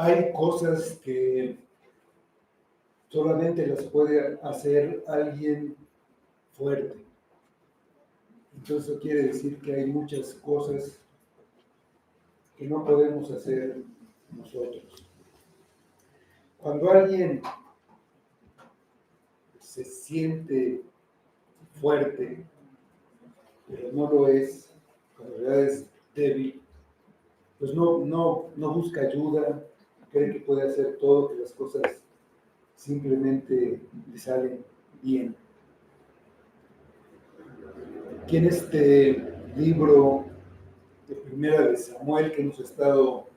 Hay cosas que solamente las puede hacer alguien fuerte. Entonces eso quiere decir que hay muchas cosas que no podemos hacer nosotros. Cuando alguien se siente fuerte, pero no lo es, cuando en realidad es débil, pues no busca ayuda, cree que puede hacer todo, que las cosas simplemente le salen bien. Aquí en este libro de Primera de Samuel que hemos estado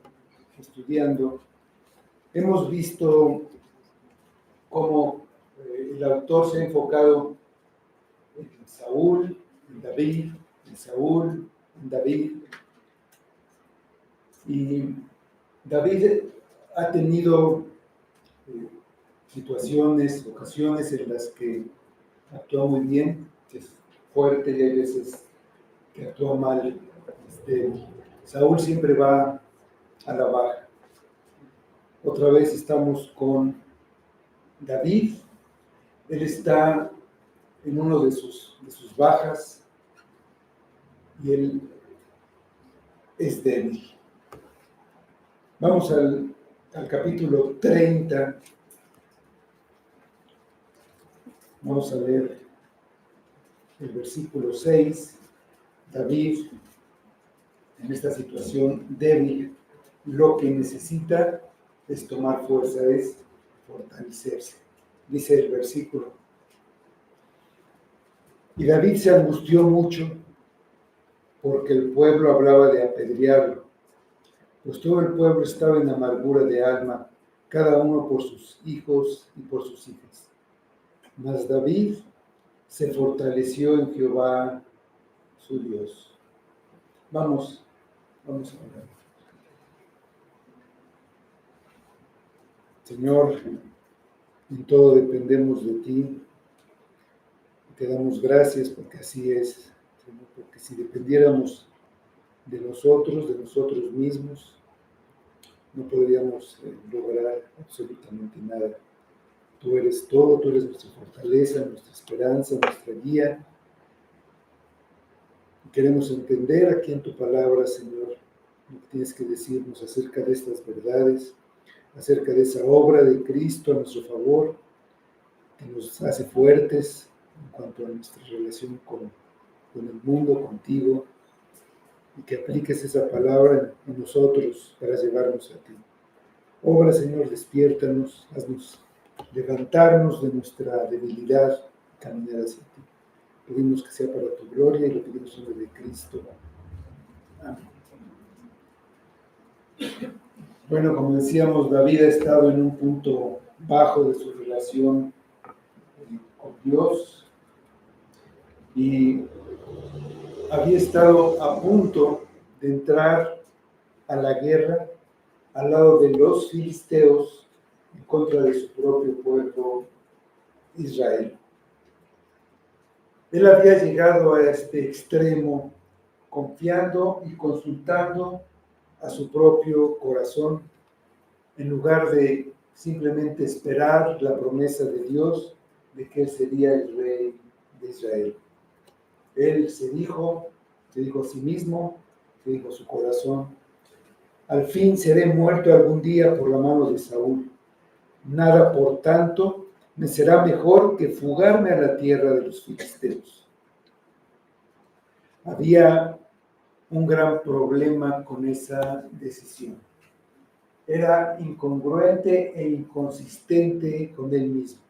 estudiando, hemos visto cómo el autor se ha enfocado en Saúl, en David, en Saúl, en David. Y David ha tenido situaciones, ocasiones en las que actúa muy bien, es fuerte, y hay veces que actúa mal. Saúl siempre va a la baja. Otra vez estamos con David. Él está en uno de sus bajas y él es débil. Vamos al capítulo 30. Vamos a leer el versículo 6. David, en esta situación débil, lo que necesita es tomar fuerza, es fortalecerse. Dice el versículo: y David se angustió mucho porque el pueblo hablaba de apedrearlo, pues todo el pueblo estaba en amargura de alma, cada uno por sus hijos y por sus hijas. Mas David se fortaleció en Jehová su Dios. Vamos a orar. Señor, en todo dependemos de ti. Te damos gracias porque así es, Señor, porque si dependiéramos de nosotros mismos, no podríamos lograr absolutamente nada. Tú eres todo, tú eres nuestra fortaleza, nuestra esperanza, nuestra guía. Y queremos entender aquí en tu palabra, Señor, lo que tienes que decirnos acerca de estas verdades, acerca de esa obra de Cristo a nuestro favor, que nos hace fuertes en cuanto a nuestra relación con el mundo, contigo, y que apliques esa palabra en nosotros para llevarnos a ti. Obra, Señor, despiértanos, haznos levantarnos de nuestra debilidad y caminar hacia ti. Pedimos que sea para tu gloria y lo pedimos en nombre de Cristo. Amén. Bueno, como decíamos, David ha estado en un punto bajo de su relación con Dios y había estado a punto de entrar a la guerra al lado de los filisteos en contra de su propio pueblo Israel. Él había llegado a este extremo confiando y consultando a su propio corazón en lugar de simplemente esperar la promesa de Dios de que él sería el rey de Israel. Él se dijo a sí mismo, se dijo a su corazón: al fin seré muerto algún día por la mano de Saúl. Nada, por tanto, me será mejor que fugarme a la tierra de los filisteos. Había un gran problema con esa decisión. Era incongruente e inconsistente con él mismo.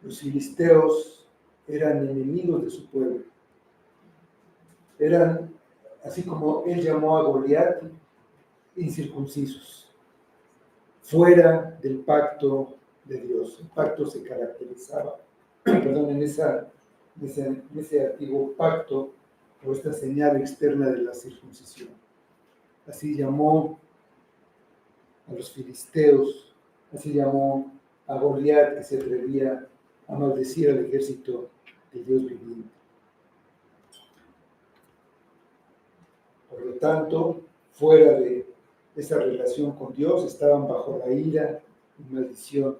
Los filisteos eran enemigos de su pueblo. Eran, así como él llamó a Goliat, incircuncisos, fuera del pacto de Dios. El pacto se caracterizaba, en ese antiguo pacto, por esta señal externa de la circuncisión. Así llamó a los filisteos, así llamó a Goliat, que se atrevía a maldecir al ejército de Dios viviente. Por lo tanto, fuera de esa relación con Dios, estaban bajo la ira y maldición.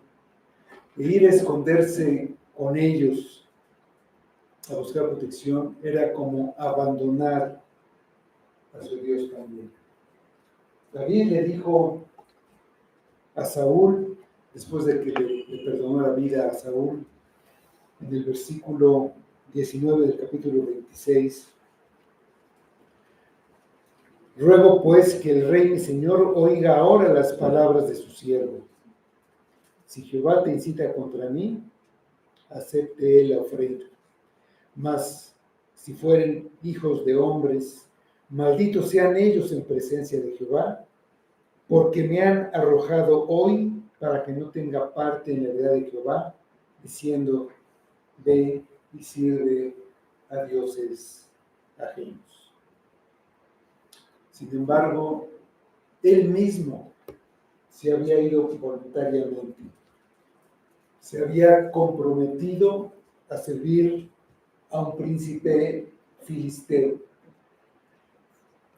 E ir a esconderse con ellos, a buscar protección, era como abandonar a su Dios también. David le dijo a Saúl, después de que le perdonó la vida a Saúl, en el versículo 19 del capítulo 26, ruego pues que el rey mi señor oiga ahora las palabras de su siervo. Si Jehová te incita contra mí, acepte él la ofrenda. Mas si fueren hijos de hombres, malditos sean ellos en presencia de Jehová, porque me han arrojado hoy para que no tenga parte en la heredad de Jehová, diciendo, ve y sirve a dioses ajenos. Sin embargo, él mismo se había ido voluntariamente, se había comprometido a servir a un príncipe filisteo.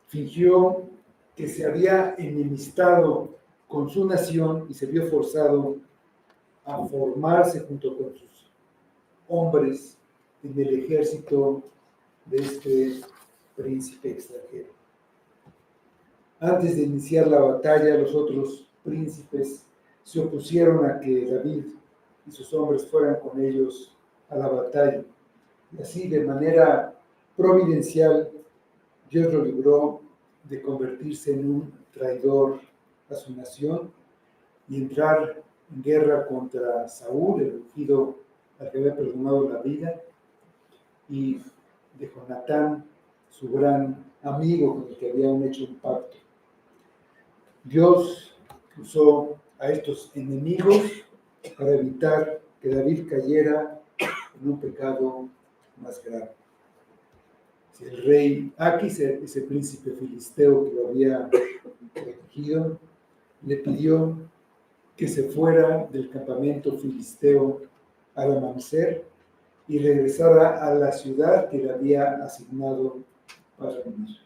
Fingió que se había enemistado con su nación y se vio forzado a formarse junto con sus hombres en el ejército de este príncipe extranjero. Antes de iniciar la batalla, los otros príncipes se opusieron a que David y sus hombres fueran con ellos a la batalla. Y así, de manera providencial, Dios lo libró de convertirse en un traidor a su nación y entrar en guerra contra Saúl, el ungido al que había perdonado la vida, y de Jonatán, su gran amigo con el que habían hecho un pacto. Dios usó a estos enemigos para evitar que David cayera en un pecado más grave. El rey Aquis, ese príncipe filisteo que lo había protegido, le pidió que se fuera del campamento filisteo al amanecer y regresara a la ciudad que le había asignado para vivir.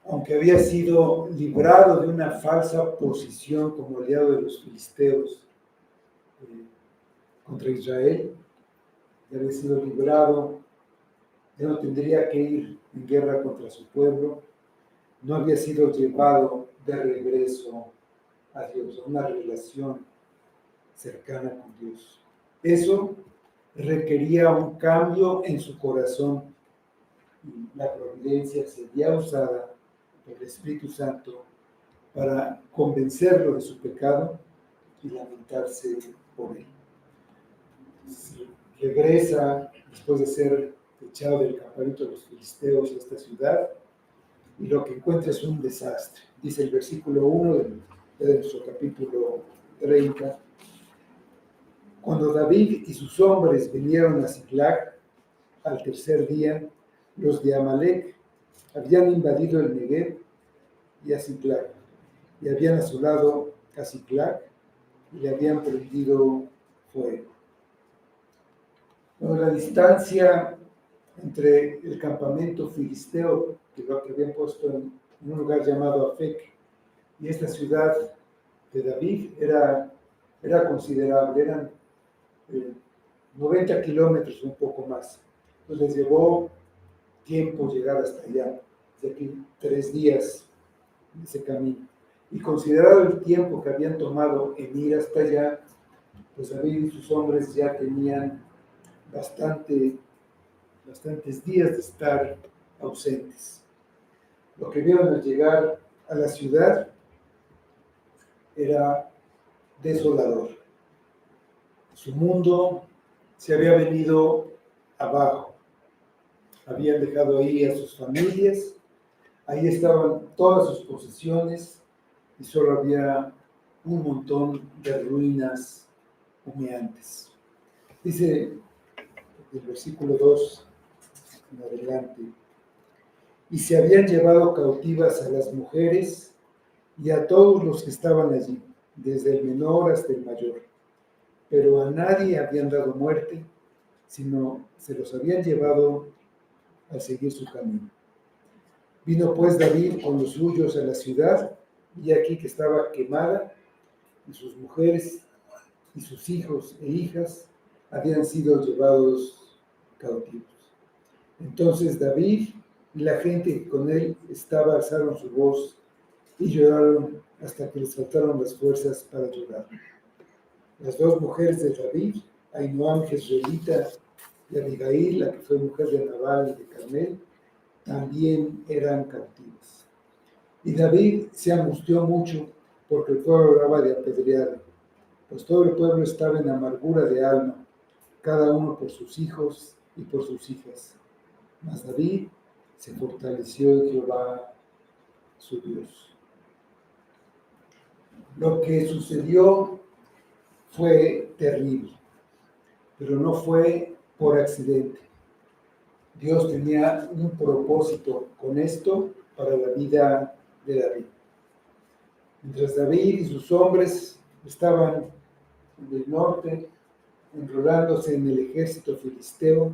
Aunque había sido librado de una falsa posición como aliado de los filisteos contra Israel, ya había sido librado, ya no tendría que ir en guerra contra su pueblo, no había sido llevado de regreso a Dios, a una relación cercana con Dios. Eso requería un cambio en su corazón y la providencia sería usada por el Espíritu Santo para convencerlo de su pecado y lamentarse por él. Regresa después de ser echado del campamento de los filisteos a esta ciudad y lo que encuentra es un desastre. Dice el versículo 1 de nuestro capítulo 30. Cuando David y sus hombres vinieron a Siclag al tercer día, los de Amalec habían invadido el Negev y a Siclag, y habían asolado a Siclag y le habían prendido fuego. Bueno, la distancia entre el campamento filisteo, que lo que habían puesto en un lugar llamado Afec, y esta ciudad de David era considerable, eran 90 kilómetros, un poco más. Entonces les llevó tiempo llegar hasta allá, de aquí 3 días de ese camino. Y considerado el tiempo que habían tomado en ir hasta allá, pues David y sus hombres ya tenían bastantes días de estar ausentes. Lo que vieron al llegar a la ciudad era desolador. Su mundo se había venido abajo. Habían dejado ahí a sus familias, ahí estaban todas sus posesiones y solo había un montón de ruinas humeantes. Dice el versículo 2 en adelante: y se habían llevado cautivas a las mujeres y a todos los que estaban allí, desde el menor hasta el mayor, pero a nadie habían dado muerte, sino se los habían llevado a seguir su camino. Vino pues David con los suyos a la ciudad, y aquí que estaba quemada, y sus mujeres y sus hijos e hijas habían sido llevados cautivos. Entonces David y la gente que con él estaba alzaron su voz y lloraron hasta que les faltaron las fuerzas para llorar. Las dos mujeres de David, Ahinoam jezreelita y Abigail, la que fue mujer de Nabal y de Carmel, también eran cautivas. Y David se angustió mucho porque el pueblo hablaba de apedrearlo, pues todo el pueblo estaba en amargura de alma, cada uno por sus hijos y por sus hijas. Mas David se fortaleció en Jehová, su Dios. Lo que sucedió fue terrible, pero no fue por accidente. Dios tenía un propósito con esto para la vida de David. Mientras David y sus hombres estaban en el norte, enrolándose en el ejército filisteo,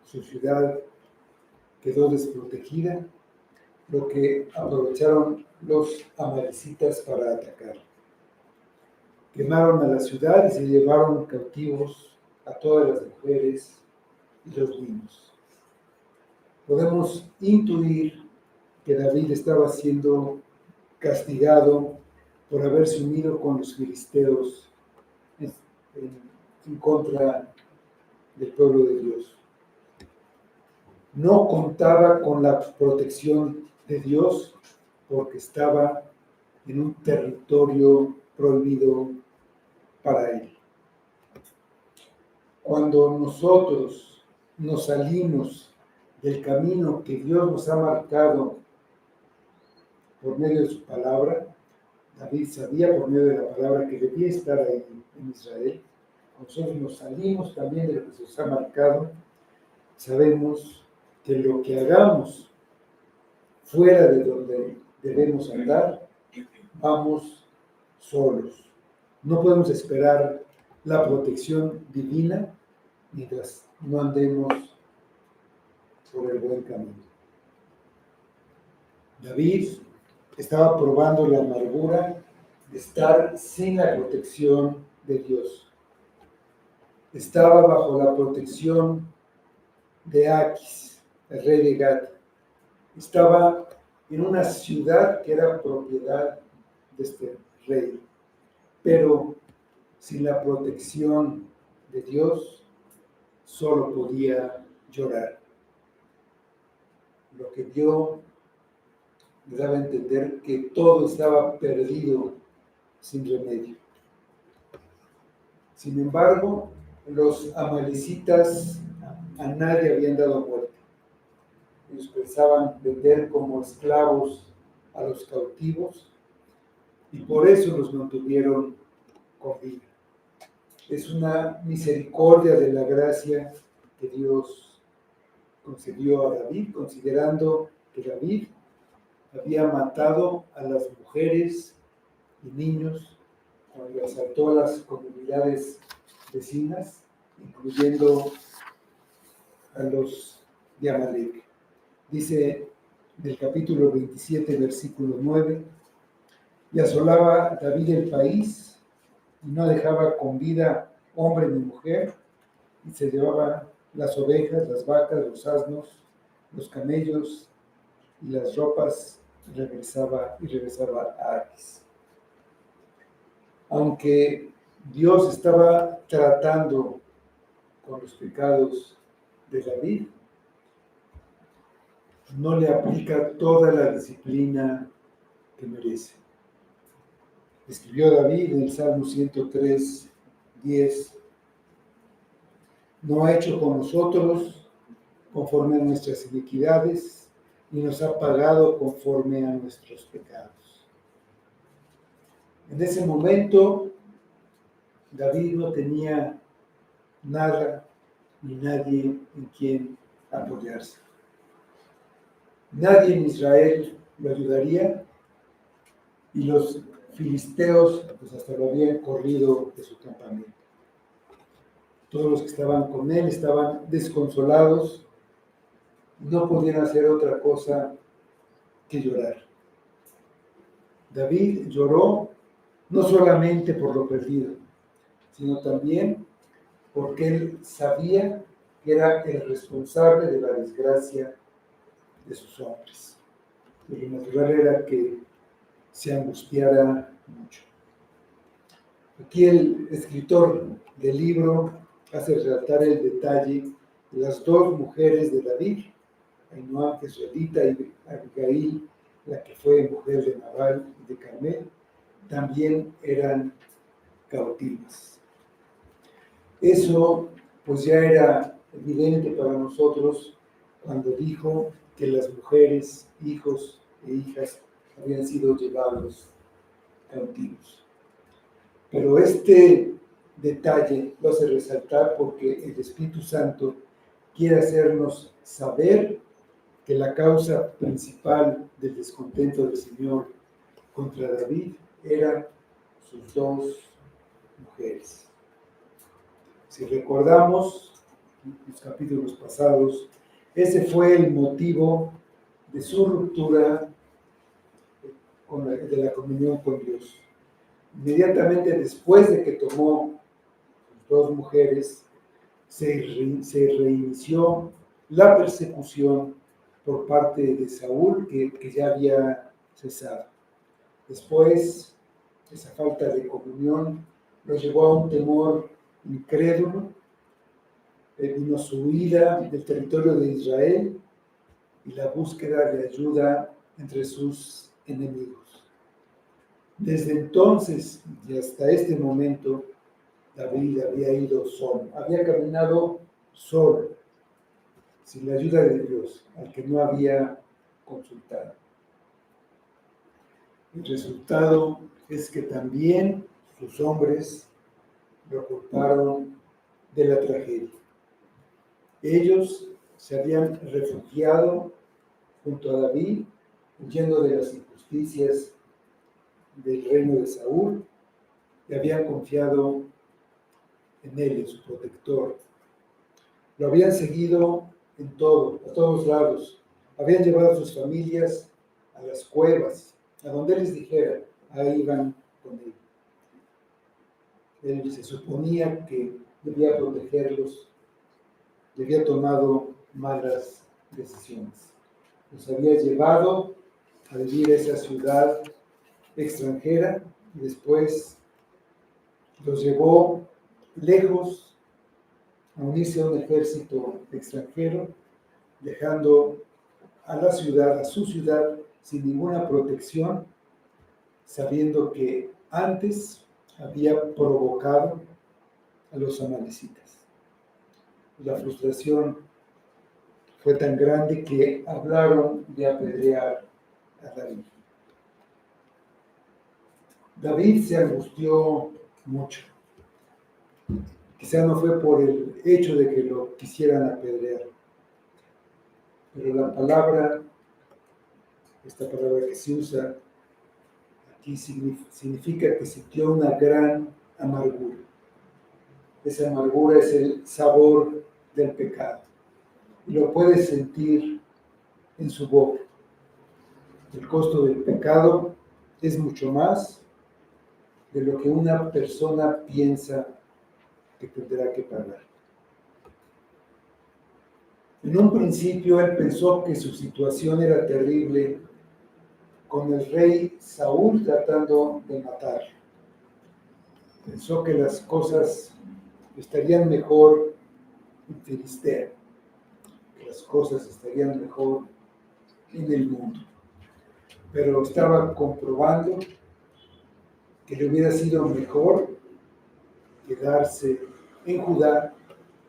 su ciudad quedó desprotegida, lo que aprovecharon los amalecitas para atacar. Quemaron a la ciudad y se llevaron cautivos a todas las mujeres y los niños. Podemos intuir que David estaba siendo castigado por haberse unido con los filisteos en contra del pueblo de Dios. No contaba con la protección de Dios porque estaba en un territorio prohibido para él. Cuando nosotros nos salimos del camino que Dios nos ha marcado por medio de su palabra, David sabía por medio de la palabra que debía estar ahí en Israel. Nosotros nos salimos también de lo que se nos ha marcado. Sabemos que lo que hagamos fuera de donde debemos andar, vamos solos. No podemos esperar la protección divina mientras no andemos por el buen camino. David estaba probando la amargura de estar sin la protección de Dios. Estaba bajo la protección de Aquis, el rey de Gat. Estaba en una ciudad que era propiedad de este rey, pero sin la protección de Dios solo podía llorar. Lo que dio le daba a entender que todo estaba perdido sin remedio. Sin embargo, los amalecitas a nadie habían dado muerte. Ellos pensaban vender como esclavos a los cautivos y por eso los mantuvieron con vida. Es una misericordia de la gracia que Dios concedió a David, considerando que David había matado a las mujeres y niños cuando asaltó a las comunidades vecinas, incluyendo a los de Amalek. Dice del capítulo 27, versículo 9, y asolaba David el país, y no dejaba con vida hombre ni mujer, y se llevaba las ovejas, las vacas, los asnos, los camellos y las ropas, y regresaba a Aquis. Aunque Dios estaba tratando con los pecados de David, no le aplica toda la disciplina que merece. Escribió David en el Salmo 103, 10, no ha hecho con nosotros conforme a nuestras iniquidades, ni nos ha pagado conforme a nuestros pecados. En ese momento, David no tenía nada ni nadie en quien apoyarse. Nadie en Israel lo ayudaría y los filisteos pues hasta lo habían corrido de su campamento. Todos los que estaban con él estaban desconsolados, no podían hacer otra cosa que llorar. David lloró no solamente por lo perdido, sino también porque él sabía que era el responsable de la desgracia de sus hombres. Y lo natural era que se angustiara mucho. Aquí el escritor del libro hace relatar el detalle de las dos mujeres de David, Ainoam jezreelita y Abigail, la que fue mujer de Nabal y de Carmel, también eran cautivas. Eso pues ya era evidente para nosotros cuando dijo que las mujeres, hijos e hijas habían sido llevados cautivos. Pero este detalle lo hace resaltar porque el Espíritu Santo quiere hacernos saber que la causa principal del descontento del Señor contra David eran sus dos mujeres. Si recordamos los capítulos pasados, ese fue el motivo de su ruptura de la comunión con Dios. Inmediatamente después de que tomó sus dos mujeres, se reinició la persecución por parte de Saúl, que ya había cesado. Después, esa falta de comunión lo llevó a un temor incrédulo, vino su huida del territorio de Israel y la búsqueda de ayuda entre sus enemigos. Desde entonces y hasta este momento, David había ido solo, había caminado solo, sin la ayuda de Dios, al que no había consultado. El resultado es que también sus hombres lo culparon de la tragedia. Ellos se habían refugiado junto a David, huyendo de las injusticias del reino de Saúl, y habían confiado en él, en su protector. Lo habían seguido en todo, a todos lados. Habían llevado a sus familias a las cuevas, a donde les dijera, ahí iban con él. Él se suponía que debía protegerlos, y había tomado malas decisiones. Los había llevado a vivir a esa ciudad extranjera y después los llevó lejos a unirse a un ejército extranjero, dejando a la ciudad, a su ciudad, sin ninguna protección, sabiendo que antes había provocado a los amalecitas. La frustración fue tan grande que hablaron de apedrear a David. David se angustió mucho. Quizá no fue por el hecho de que lo quisieran apedrear, pero la palabra, esta palabra que se usa aquí significa que sintió una gran amargura. Esa amargura es el sabor del pecado. Y lo puedes sentir en su boca. El costo del pecado es mucho más de lo que una persona piensa que tendrá que pagar. En un principio él pensó que su situación era terrible, con el rey Saúl tratando de matarlo. Pensó que las cosas estarían mejor en Filistea, que las cosas estarían mejor en el mundo. Pero estaba comprobando que le hubiera sido mejor quedarse en Judá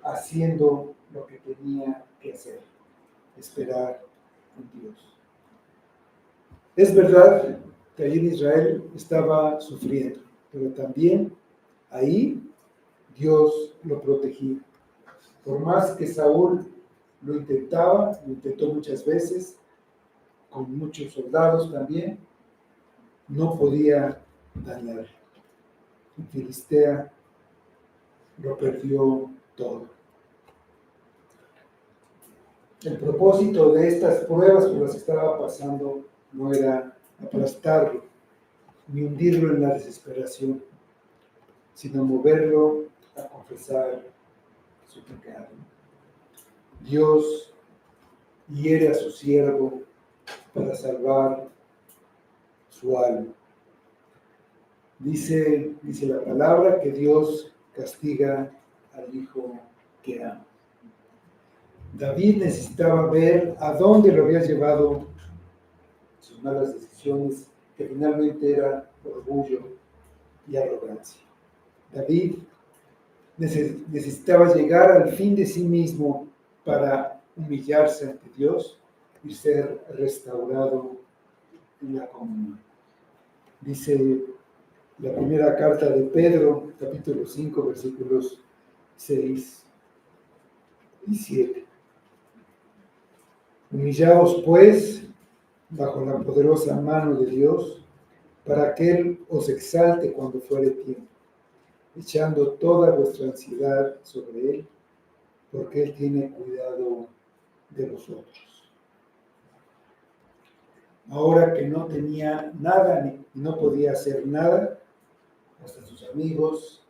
haciendo lo que tenía que hacer, esperar en Dios. Es verdad que allí en Israel estaba sufriendo, pero también ahí Dios lo protegía. Por más que Saúl lo intentó muchas veces, con muchos soldados también, no podía dañarlo. En Filistea lo perdió todo. El propósito de estas pruebas por las que estaba pasando no era aplastarlo, ni hundirlo en la desesperación, sino moverlo a confesar su pecado. Dios hiere a su siervo para salvar su alma. Dice la palabra que Dios castiga al hijo que ama. David necesitaba ver a dónde lo había llevado sus malas decisiones, que finalmente era orgullo y arrogancia. David necesitaba llegar al fin de sí mismo para humillarse ante Dios y ser restaurado en la comunión. Dice la primera carta de Pedro, capítulo 5, versículos 6 y 7. Humillaos, pues, bajo la poderosa mano de Dios, para que Él os exalte cuando fuere tiempo, echando toda vuestra ansiedad sobre Él, porque Él tiene cuidado de vosotros. Ahora que no tenía nada ni no podía hacer nada, hasta sus amigos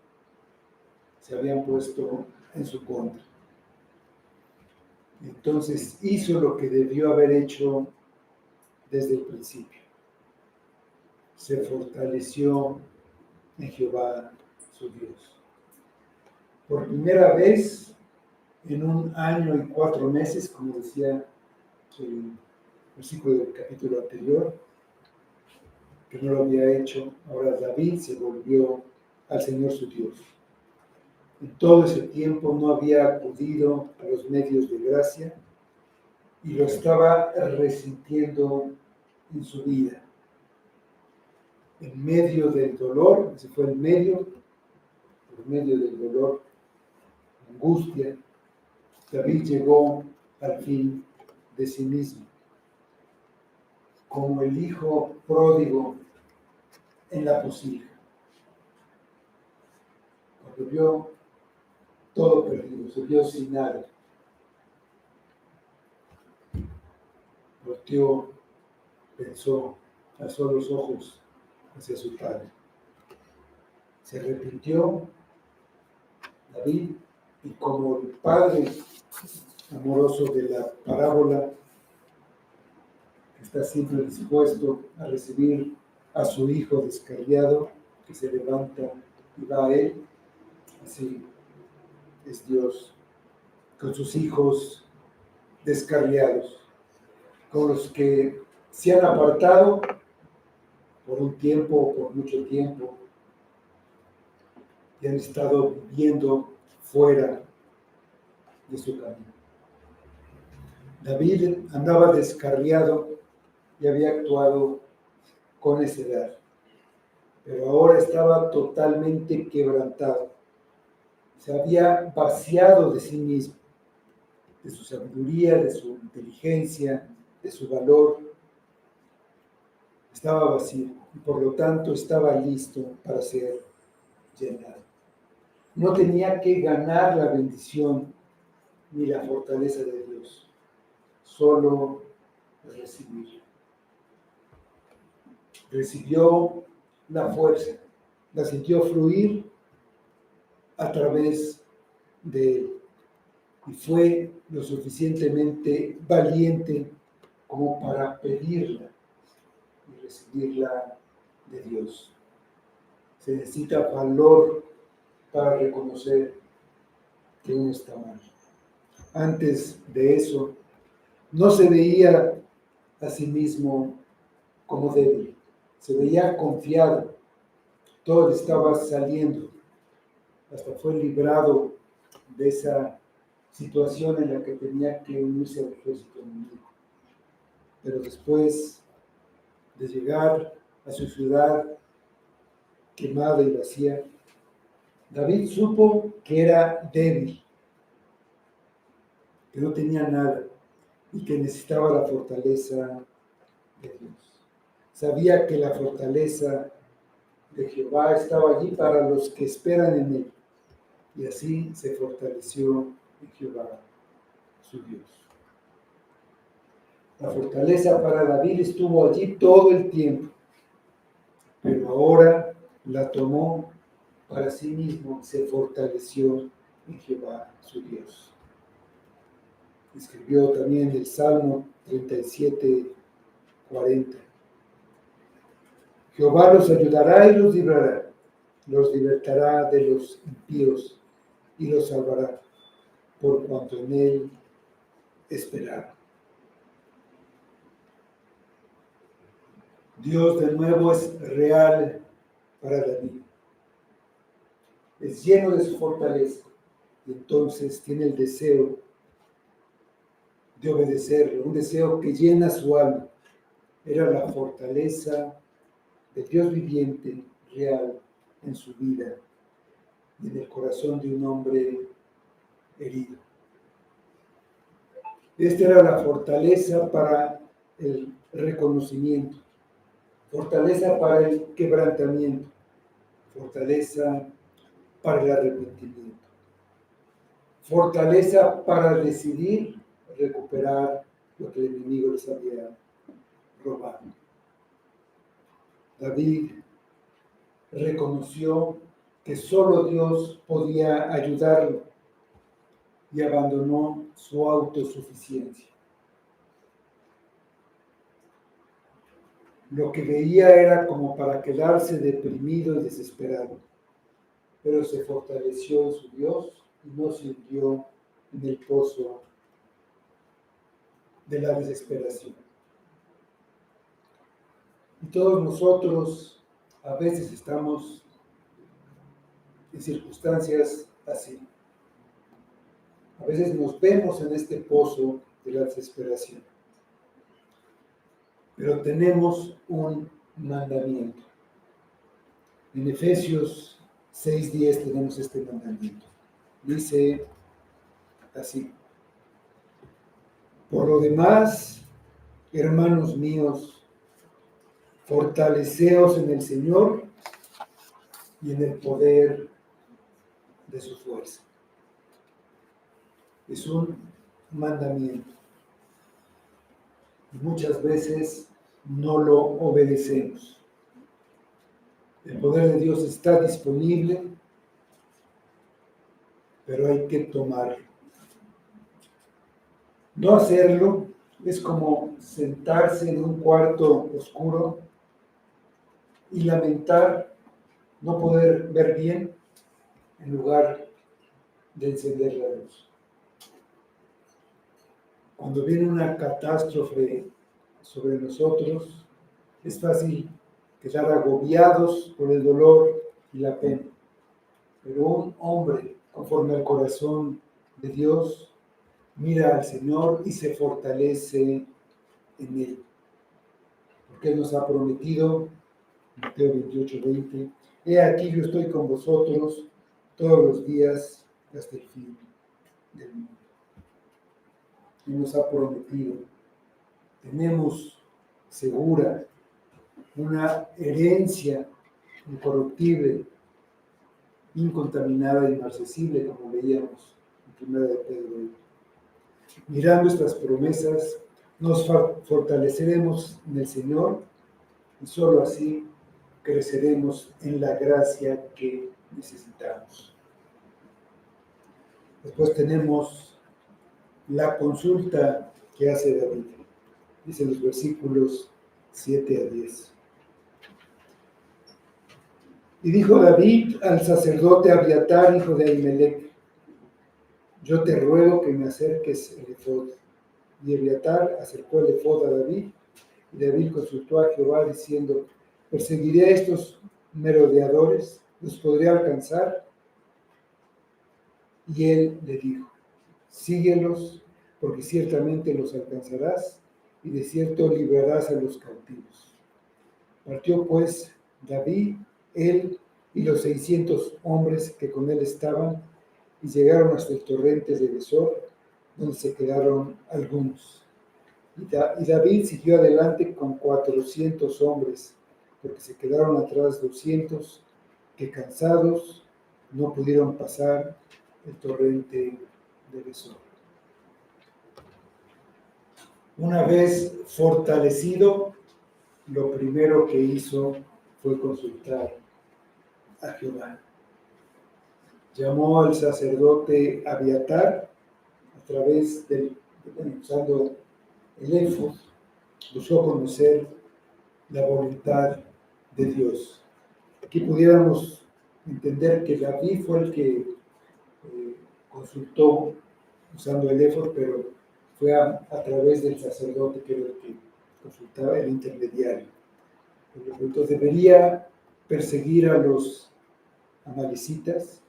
se habían puesto en su contra. Entonces hizo lo que debió haber hecho desde el principio. Se fortaleció en Jehová su Dios. Por primera vez en 1 año y 4 meses, como decía el versículo del capítulo anterior, que no lo había hecho, ahora David se volvió al Señor su Dios. En todo ese tiempo no había acudido a los medios de gracia y lo estaba resintiendo en su vida. En medio del dolor, ese fue el medio, por medio del dolor, angustia, David llegó al fin de sí mismo, como el hijo pródigo en la posilga. Cuando vio todo perdido, se vio sin nada. Volteó, pensó, alzó los ojos hacia su padre. Se arrepintió David y como el padre amoroso de la parábola, que está siempre dispuesto a recibir a su hijo descarriado, que se levanta y va a él, así es Dios con sus hijos descarriados, con los que se han apartado por un tiempo o por mucho tiempo y han estado viviendo fuera de su camino. David andaba descarriado y había actuado con necedad, pero ahora estaba totalmente quebrantado. Se había vaciado de sí mismo, de su sabiduría, de su inteligencia, de su valor. Estaba vacío y por lo tanto estaba listo para ser llenado. No tenía que ganar la bendición ni la fortaleza de Dios, solo recibirla. Recibió la fuerza, la sintió fluir a través de él y fue lo suficientemente valiente como para pedirla y recibirla de Dios. Se necesita valor para reconocer que uno está mal. Antes de eso, no se veía a sí mismo como débil, se veía confiado, todo le estaba saliendo, hasta fue librado de esa situación en la que tenía que unirse al ejército enemigo. Pero después de llegar a su ciudad quemada y vacía, David supo que era débil, que no tenía nada y que necesitaba la fortaleza de Dios. Sabía que la fortaleza de Jehová estaba allí para los que esperan en él, y así se fortaleció en Jehová, su Dios. La fortaleza para David estuvo allí todo el tiempo, pero ahora la tomó para sí mismo, se fortaleció en Jehová, su Dios. Escribió también el Salmo 37:40. Jehová los ayudará y los librará, los libertará de los impíos y los salvará, por cuanto en él esperaron. Dios de nuevo es real para David. Es lleno de su fortaleza y entonces tiene el deseo de obedecerlo, un deseo que llena su alma. Era la fortaleza del Dios viviente, real, en su vida y en el corazón de un hombre herido. Esta era la fortaleza para el reconocimiento, fortaleza para el quebrantamiento, fortaleza para el arrepentimiento, fortaleza para decidir recuperar lo que el enemigo les había robado. David reconoció que solo Dios podía ayudarlo y abandonó su autosuficiencia. Lo que veía era como para quedarse deprimido y desesperado, pero se fortaleció en su Dios y no se hundió en el pozo de la desesperación. Y todos nosotros a veces estamos en circunstancias así. A veces nos vemos en este pozo de la desesperación, pero tenemos un mandamiento. En Efesios 6:10 tenemos este mandamiento. Dice así: por lo demás, hermanos míos, fortaleceos en el Señor y en el poder de su fuerza. Es un mandamiento. Y muchas veces no lo obedecemos. El poder de Dios está disponible, pero hay que tomarlo. No hacerlo es como sentarse en un cuarto oscuro y lamentar no poder ver bien en lugar de encender la luz. Cuando viene una catástrofe sobre nosotros, es fácil quedar agobiados por el dolor y la pena. Pero un hombre conforme al corazón de Dios mira al Señor y se fortalece en él. Porque Él nos ha prometido, Mateo 28:20, he aquí yo estoy con vosotros todos los días hasta el fin del mundo. Y nos ha prometido. Tenemos segura una herencia incorruptible, incontaminada e inmarcesible, como veíamos en 1 de Pedro. Mirando estas promesas, nos fortaleceremos en el Señor y solo así creceremos en la gracia que necesitamos. Después tenemos la consulta que hace David. Dice los versículos 7-10. Y dijo David al sacerdote Abiatar, hijo de Ahimelech: yo te ruego que me acerques el efod. Y Abiatar acercó el efod a David, y David consultó a Jehová diciendo: ¿perseguiré a estos merodeadores? ¿Los podré alcanzar? Y él le dijo: síguelos, porque ciertamente los alcanzarás, y de cierto librarás a los cautivos. Partió pues David, él y los 600 hombres que con él estaban, y llegaron hasta el torrente de Besor, donde se quedaron algunos. Y David siguió adelante con 400 hombres, porque se quedaron atrás 200, que cansados no pudieron pasar el torrente de Besor. Una vez fortalecido, lo primero que hizo fue consultar a Jehová. Llamó al sacerdote Abiatar a través usando el éfod, buscó conocer la voluntad de Dios. Aquí pudiéramos entender que David fue el que consultó usando el éfod, pero fue a través del sacerdote que era el que consultaba, el intermediario. Entonces debería perseguir a los amalecitas,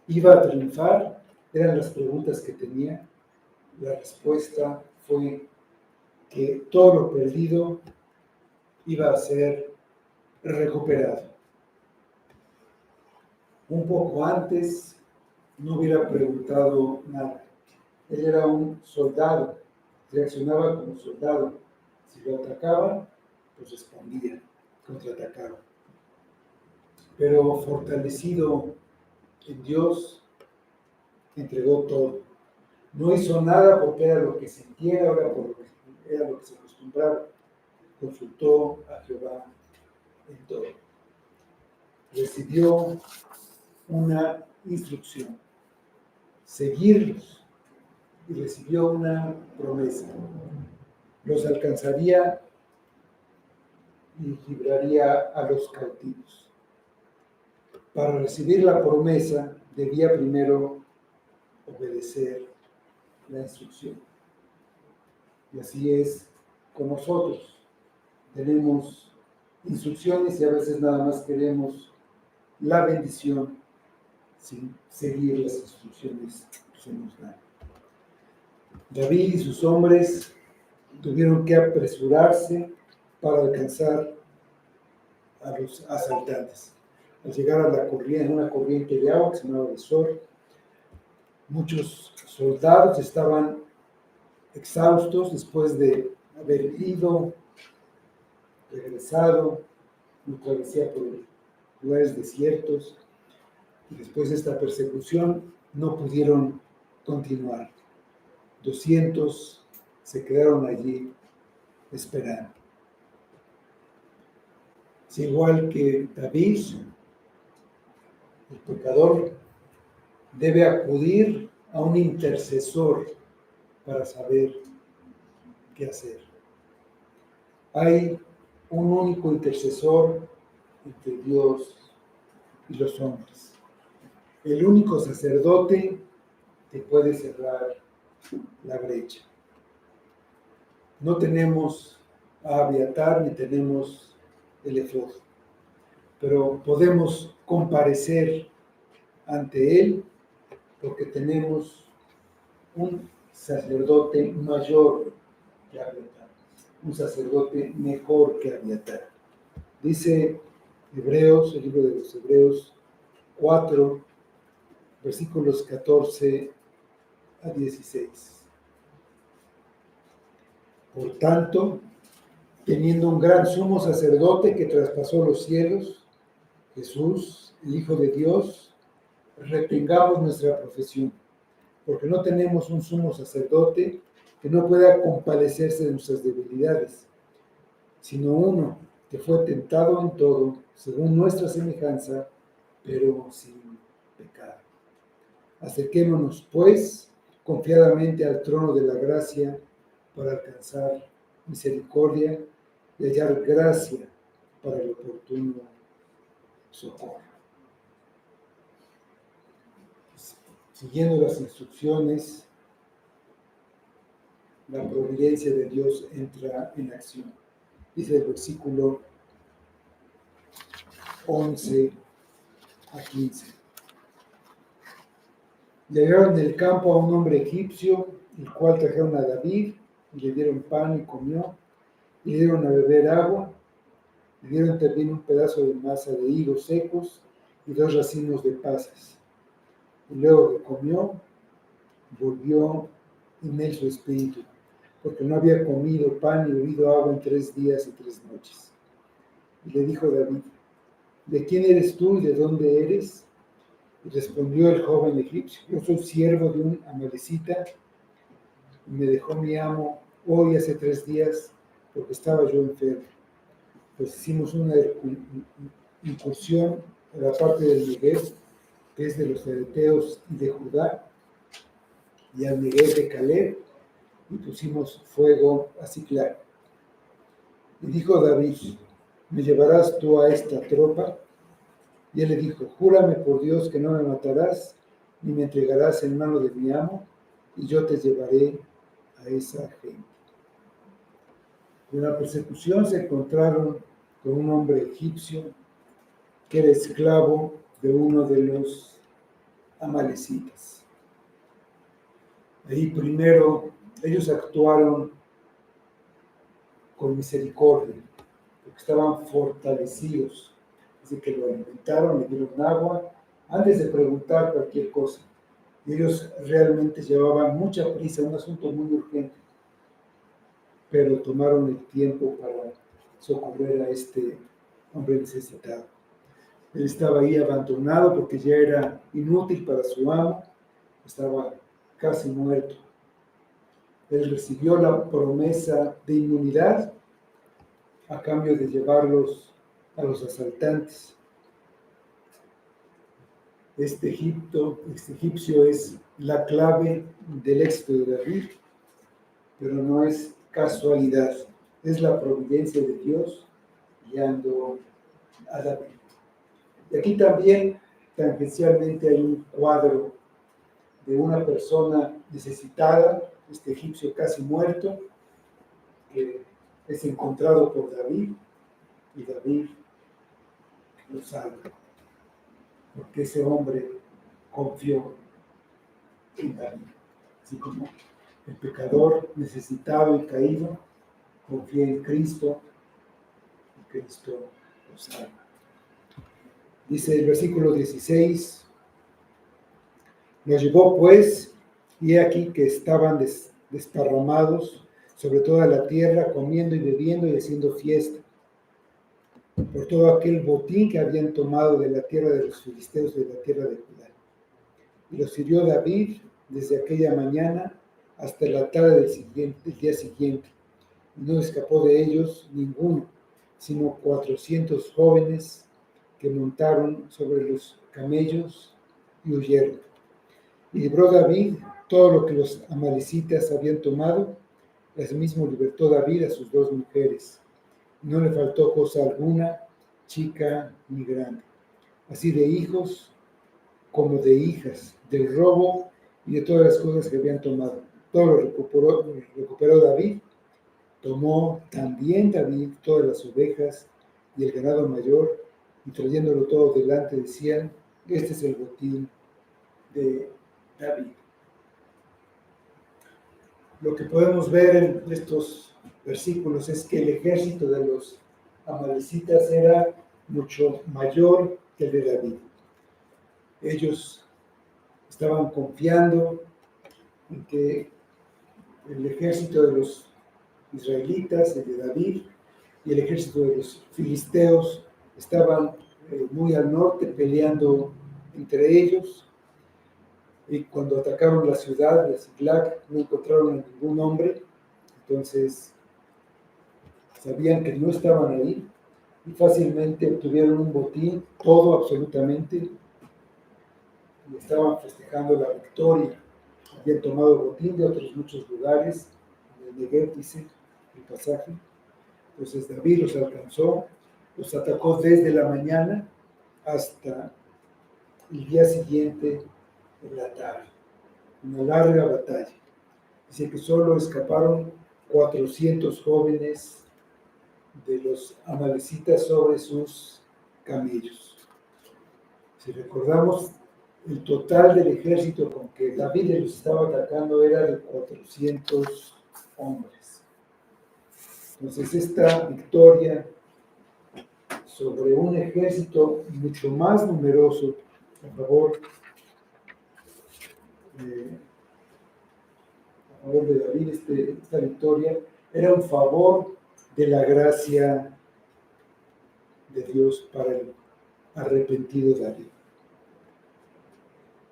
iba a triunfar, eran las preguntas que tenía. La respuesta fue que todo lo perdido iba a ser recuperado. Un poco antes no hubiera preguntado nada. Él era un soldado, reaccionaba como soldado. Si lo atacaban, pues respondía, contraatacaba. Pero fortalecido en Dios, entregó todo. No hizo nada porque era lo que sentía, era lo que se acostumbraba. Consultó a Jehová en todo. Recibió una instrucción, seguirlos, y recibió una promesa. Los alcanzaría y libraría a los cautivos. Para recibir la promesa debía primero obedecer la instrucción. Y así es con nosotros. Tenemos instrucciones y a veces nada más queremos la bendición sin seguir las instrucciones que se nos dan. David y sus hombres tuvieron que apresurarse para alcanzar a los asaltantes. Al llegar a una corriente de agua que se llamaba Besor, muchos soldados estaban exhaustos después de haber ido, regresado, una travesía por lugares desiertos, y después de esta persecución no pudieron continuar. 200 se quedaron allí esperando. Es igual que David, el pecador debe acudir a un intercesor para saber qué hacer. Hay un único intercesor entre Dios y los hombres. El único sacerdote que puede cerrar la brecha. No tenemos a Abiatar ni tenemos el efod, pero podemos comparecer ante él porque tenemos un sacerdote mayor que Abiatar, un sacerdote mejor que Abiatar. Dice Hebreos, el libro de los Hebreos 4, versículos 14 a 16. Por tanto, teniendo un gran sumo sacerdote que traspasó los cielos, Jesús, el Hijo de Dios, retengamos nuestra profesión, porque no tenemos un sumo sacerdote que no pueda compadecerse de nuestras debilidades, sino uno que fue tentado en todo, según nuestra semejanza, pero sin pecado. Acerquémonos, pues, confiadamente al trono de la gracia para alcanzar misericordia y hallar gracia para el oportuno socorro. Siguiendo las instrucciones, la providencia de Dios entra en acción. Dice el versículo 11 a 15. Llegaron del campo a un hombre egipcio, el cual trajeron a David, y le dieron pan y comió, y le dieron a beber agua, le dieron también un pedazo de masa de higos secos y 2 racimos de pasas. Y luego que comió, volvió inmenso espíritu, porque no había comido pan ni bebido agua en 3 días y 3 noches. Y le dijo David: ¿de quién eres tú y de dónde eres? Y respondió el joven egipcio: yo soy siervo de un amalecita, y me dejó mi amo hoy hace 3 días, porque estaba yo enfermo. Pues hicimos una incursión a la parte del Negev, que es de los Ereteos y de Judá, y al Negev de Caleb, y pusimos fuego a Siclag. Y dijo David, ¿me llevarás tú a esta tropa? Y él le dijo, júrame por Dios que no me matarás, ni me entregarás en mano de mi amo, y yo te llevaré a esa gente. En la persecución se encontraron con un hombre egipcio que era esclavo de uno de los amalecitas. Ahí primero ellos actuaron con misericordia, porque estaban fortalecidos. Así que lo alimentaron, le dieron agua, antes de preguntar cualquier cosa. Y ellos realmente llevaban mucha prisa, un asunto muy urgente, pero tomaron el tiempo para socorrer a este hombre necesitado. Él estaba ahí abandonado porque ya era inútil para su amo, estaba casi muerto. Él recibió la promesa de inmunidad a cambio de llevarlos a los asaltantes. Este egipcio es la clave del éxito de David, pero no es casualidad, es la providencia de Dios guiando a David. Y aquí también, tangencialmente, hay un cuadro de una persona necesitada, este egipcio casi muerto, que es encontrado por David, y David lo salva, porque ese hombre confió en David. Así como el pecador necesitado y caído confía en Cristo, y Cristo lo salva. Dice el versículo 16, nos llevó pues, y he aquí que estaban desparramados sobre toda la tierra, comiendo y bebiendo y haciendo fiesta, por todo aquel botín que habían tomado de la tierra de los filisteos, de la tierra de Judá. Y los hirió David desde aquella mañana hasta la tarde del día siguiente. Y no escapó de ellos ninguno, sino 400 jóvenes que montaron sobre los camellos y huyeron. Y libró David todo lo que los amalecitas habían tomado, asimismo libertó David a sus 2 mujeres. No le faltó cosa alguna, chica ni grande, así de hijos como de hijas, del robo y de todas las cosas que habían tomado. Todo lo recuperó David. Tomó también David todas las ovejas y el ganado mayor, y trayéndolo todo delante decían, este es el botín de David. Lo que podemos ver en estos versículos es que el ejército de los amalecitas era mucho mayor que el de David. Ellos estaban confiando en que el ejército de los israelitas, el de David, y el ejército de los filisteos estaban muy al norte peleando entre ellos. Y cuando atacaron la ciudad de Siclag no encontraron a ningún hombre, entonces sabían que no estaban ahí y fácilmente obtuvieron un botín, todo absolutamente, y estaban festejando la victoria. Habían tomado botín de otros muchos lugares, en el Negev dice el pasaje. Entonces David los alcanzó, los atacó desde la mañana hasta el día siguiente en la tarde. Una larga batalla. Dice que solo escaparon 400 jóvenes de los amalecitas sobre sus camellos. Si recordamos, el total del ejército con que David los estaba atacando era de 400 hombres. Entonces esta victoria sobre un ejército mucho más numeroso a favor de David, esta victoria era un favor de la gracia de Dios para el arrepentido David.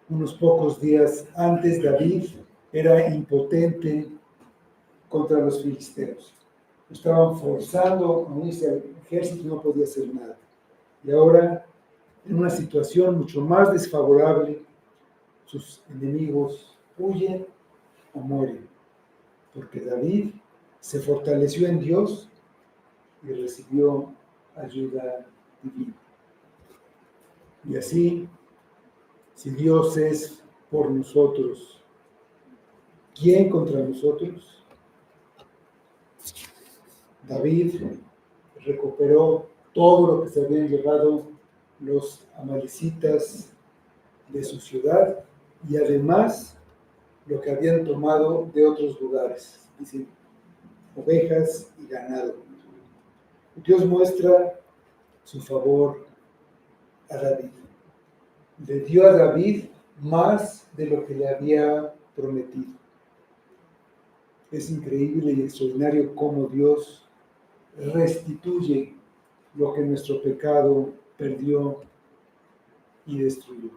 Unos pocos días antes David era impotente contra los filisteos. Estaban forzando a unirse al ejército y no podía hacer nada. Y ahora, en una situación mucho más desfavorable, sus enemigos huyen o mueren, porque David se fortaleció en Dios y recibió ayuda divina. Y así, si Dios es por nosotros, ¿quién contra nosotros? David recuperó todo lo que se habían llevado los amalecitas de su ciudad y además lo que habían tomado de otros lugares, dicen, ovejas y ganado. Dios muestra su favor a David. Le dio a David más de lo que le había prometido. Es increíble y extraordinario cómo Dios restituye lo que nuestro pecado perdió y destruyó.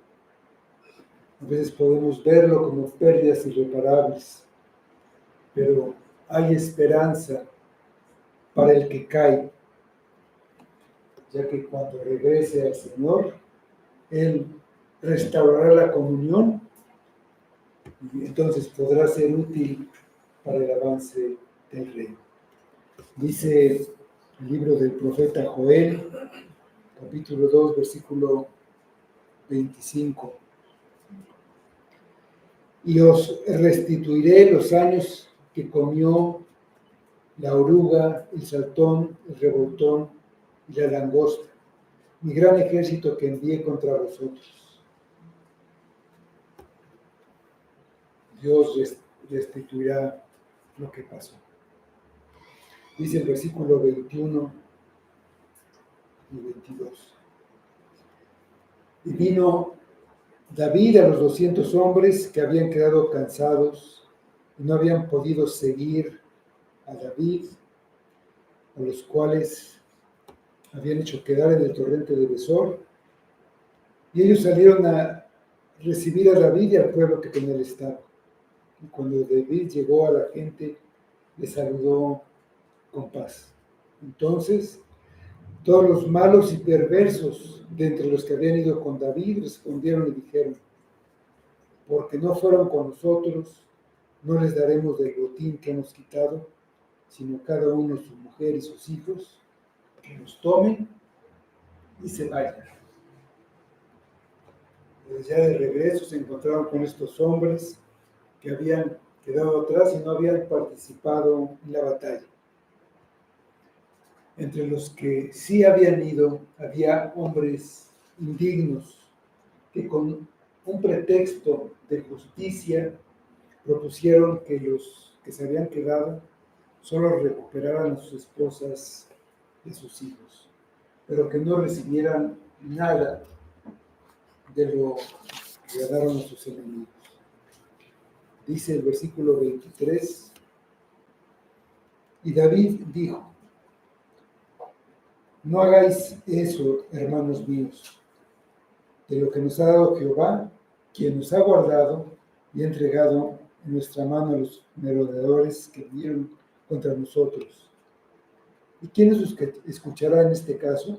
A veces podemos verlo como pérdidas irreparables, pero hay esperanza para el que cae, ya que cuando regrese al Señor, Él restaurará la comunión y entonces podrá ser útil para el avance del reino. Dice el libro del profeta Joel, capítulo 2, versículo 25. Y os restituiré los años que comió la oruga, el saltón, el revoltón y la langosta, mi gran ejército que envié contra vosotros. Dios restituirá lo que pasó. Dice el versículo 21 y 22. Y vino David a los 200 hombres que habían quedado cansados y no habían podido seguir a David, a los cuales habían hecho quedar en el torrente de Besor, y ellos salieron a recibir a David y al pueblo que con él estaba. Y cuando David llegó a la gente, le saludó con paz. Entonces, todos los malos y perversos de entre los que habían ido con David respondieron y dijeron: porque no fueron con nosotros, no les daremos del botín que hemos quitado, sino cada uno su mujer y sus hijos, que los tomen y se vayan. Pues ya de regreso se encontraron con estos hombres que habían quedado atrás y no habían participado en la batalla. Entre los que sí habían ido, había hombres indignos que con un pretexto de justicia propusieron que los que se habían quedado solo recuperaran a sus esposas y a sus hijos, pero que no recibieran nada de lo que ganaron a sus enemigos. Dice el versículo 23, y David dijo: no hagáis eso, hermanos míos, de lo que nos ha dado Jehová, quien nos ha guardado y ha entregado en nuestra mano a los merodeadores que vinieron contra nosotros. ¿Y quién es los que escuchará en este caso?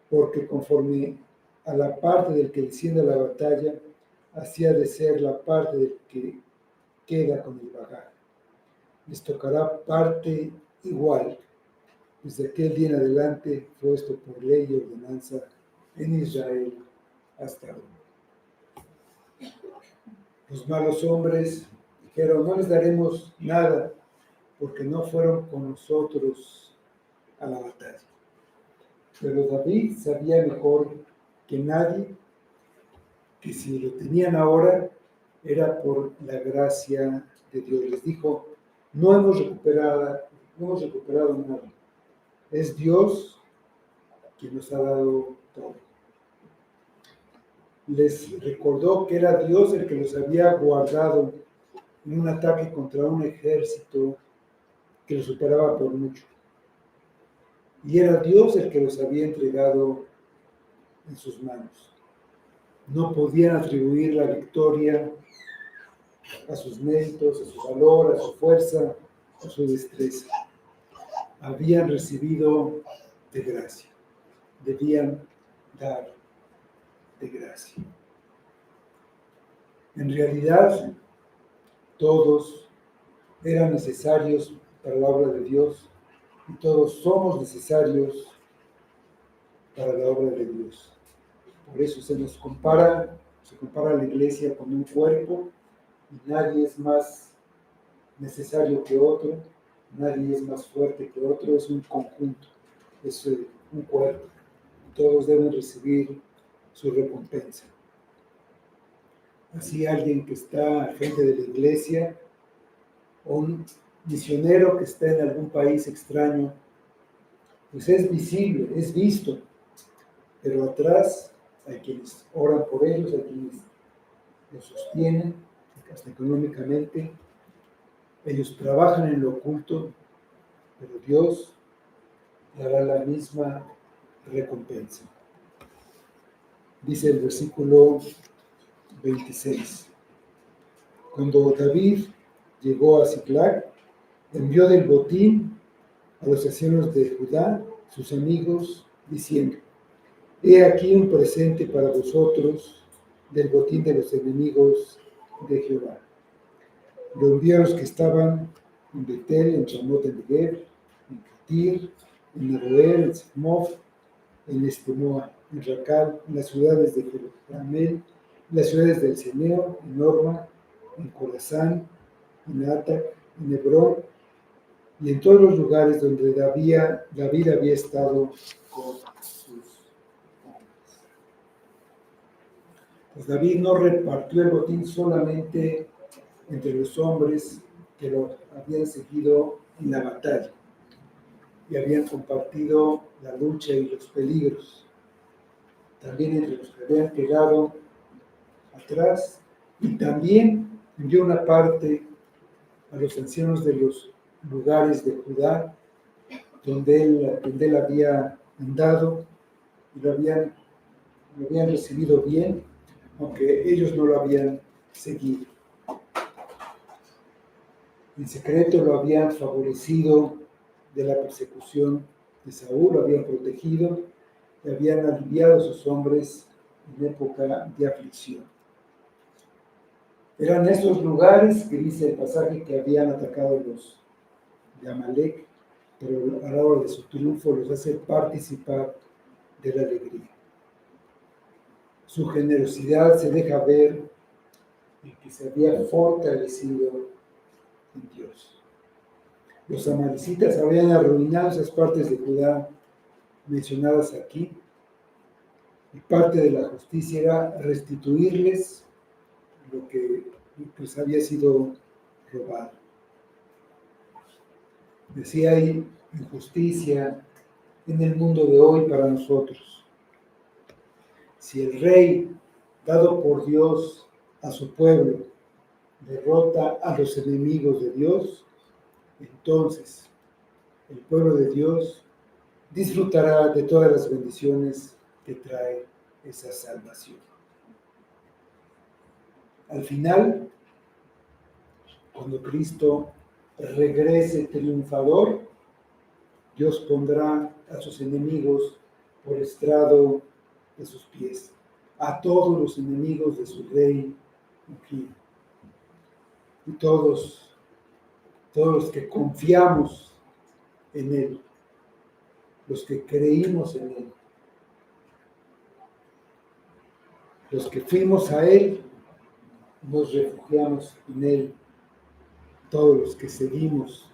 Porque conforme a la parte del que desciende a la batalla, así ha de ser la parte del que queda con el bagaje. Les tocará parte igual. Desde aquel día en adelante fue esto por ley y ordenanza en Israel hasta hoy. Los malos hombres dijeron: no les daremos nada, porque no fueron con nosotros a la batalla. Pero David sabía mejor que nadie que si lo tenían ahora era por la gracia de Dios. Les dijo: no hemos recuperado nada. Es Dios quien nos ha dado todo. Les recordó que era Dios el que los había guardado en un ataque contra un ejército que los superaba por mucho. Y era Dios el que los había entregado en sus manos. No podían atribuir la victoria a sus méritos, a su valor, a su fuerza, o su destreza. Habían recibido de gracia. Debían dar de gracia. En realidad, todos eran necesarios para la obra de Dios y todos somos necesarios para la obra de Dios. Por eso se compara a la iglesia con un cuerpo y nadie es más necesario que otro, nadie es más fuerte que otro, es un conjunto, es un cuerpo. Todos deben recibir su recompensa. Así alguien que está al frente de la iglesia o un misionero que está en algún país extraño, pues es visible, es visto, pero atrás hay quienes oran por ellos, hay quienes los sostienen, hasta económicamente. Ellos trabajan en lo oculto, pero Dios dará la misma recompensa. Dice el versículo 26. Cuando David llegó a Ziklag, envió del botín a los ancianos de Judá, sus amigos, diciendo: He aquí un presente para vosotros del botín de los enemigos de Jehová. Lo envió a los que estaban en Betel, en Ramot de Negev, en Ketir, en Aroer, en Sifmoth, en Estemoa, en Racal, en las ciudades de Jerusalén, en las ciudades del Ceneo, en Orma, en Corazán, en Atac, en Hebrón, y en todos los lugares donde David había estado con sus hombres. Pues David no repartió el botín solamente entre los hombres que lo habían seguido en la batalla y habían compartido la lucha y los peligros, también entre los que habían quedado atrás, y también envió una parte a los ancianos de los lugares de Judá donde él había andado y lo habían recibido bien, aunque ellos no lo habían seguido. En secreto lo habían favorecido de la persecución de Saúl, lo habían protegido y habían aliviado a sus hombres en época de aflicción. Eran esos lugares que dice el pasaje que habían atacado los de Amalek, pero a la hora de su triunfo los hace participar de la alegría. Su generosidad se deja ver en que se había fortalecido en Dios. Los amalecitas habían arruinado esas partes de Judá mencionadas aquí, y parte de la justicia era restituirles lo que les había sido robado. Decía hay injusticia en el mundo de hoy para nosotros. Si el rey, dado por Dios a su pueblo, derrota a los enemigos de Dios, entonces el pueblo de Dios disfrutará de todas las bendiciones que trae esa salvación. Al final, cuando Cristo regrese triunfador, Dios pondrá a sus enemigos por estrado de sus pies, a todos los enemigos de su rey ungido. Y todos los que confiamos en Él, los que creímos en Él, los que fuimos a Él, nos refugiamos en Él, todos los que seguimos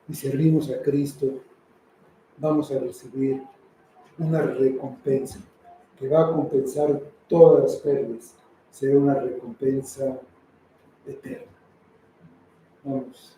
y servimos a Cristo, vamos a recibir una recompensa que va a compensar todas las pérdidas, será una recompensa eterna. Vamos